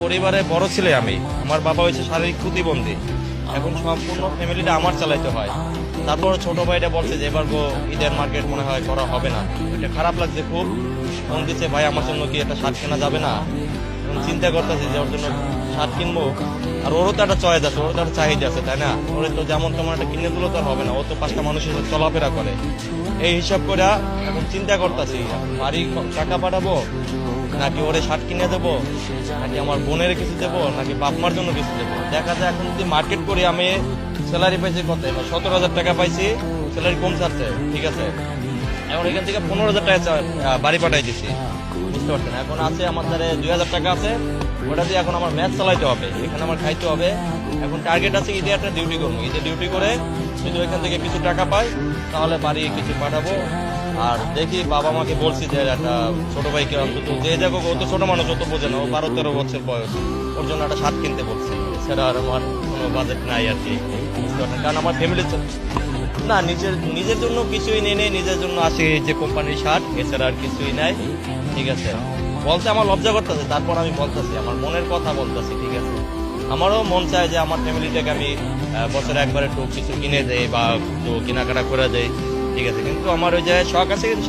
পরিবারে বড় ছেলে আমি। আমার বাবা হয়েছে শারীরিক প্রতিবন্ধী। এখন সম্পূর্ণ ফ্যামিলিটা আমার চালাইতে হয়। তারপর ছোট ভাইটা বলছে যে এবার ঈদের মার্কেট মনে হয় করা হবে না। এটা খারাপ লাগছে খুব। ফোন দিচ্ছে, ভাই আমার জন্য কি একটা শার্ট কেনা যাবে না? এখন চিন্তা করতেছি যে ওর জন্য শার্ট কিনবো। আর ওরও তো একটা চয়েস আছে, ওরও তো একটা চাহিদা আছে, তাই না? ওর তো যেমন তেমন একটা কিনে দিলেও তো আর হবে না। ও তো 5টা মানুষের সাথে চলাফেরা করে। এই হিসাব করে এখন চিন্তা করতেছি বাড়ি টাকা পাঠাবো, নাকি ওরে শার্ট কিনে দেবো, নাকি আমার বোনের কিছু দেবো, নাকি বাপ মার জন্য কিছু দেবো। দেখা যায় এখন যদি মার্কেট করি, আমি স্যালারি পাইছি কত, 17,000 টাকা পাইছি, স্যালারি কম ছাড়ছে, ঠিক আছে। এখন এখান থেকে 15,000 টাকা বাড়ি পাঠাই দিছি, বুঝতে পারছেন? এখন আছে আমার দ্বারা 2,000 টাকা আছে, ওটা দিয়ে এখন আমার ম্যাচ চালাইতে হবে, এখানে আমার খাইতে হবে। এখন টার্গেট আছে ঈদে একটা ডিউটি করবো, ঈদে ডিউটি করে যদি ওইখান থেকে কিছু টাকা পাই তাহলে বাড়ি কিছু পাঠাবো। আর দেখি বাবা মাকে বলছি যে একটা ছোট ভাইকে অন্তত, যে দেখো ও তো ছোট মানুষ, ও তো বোঝে না, ও 12-13 বছর বয়স, ওর জন্য একটা শার্ট কিনতে বলছি। সেটা আর আমার কোনো বাজেট নাই আর কি, বুঝতে পারছেন? কারণ আমার ফ্যামিলি না, নিজের নিজের জন্য কিছুই নেই, নিজের জন্য আসে যে কোম্পানির শার্ট, এছাড়া আর কিছুই নাই, ঠিক আছে। বলতে আমার লজ্জা করতেছে, তারপর আমি বলতেছি, আমার মনের কথা বলতেছি, ঠিক আছে। আমারও মন চায় যে আমার ফ্যামিলিটাকে আমি বছরে একবার একটু কিছু কিনে দেই বা একটু কেনাকাটা করে দেই, ঠিক আছে। কিন্তু আমার ওই যে শখ আছে কিন্তু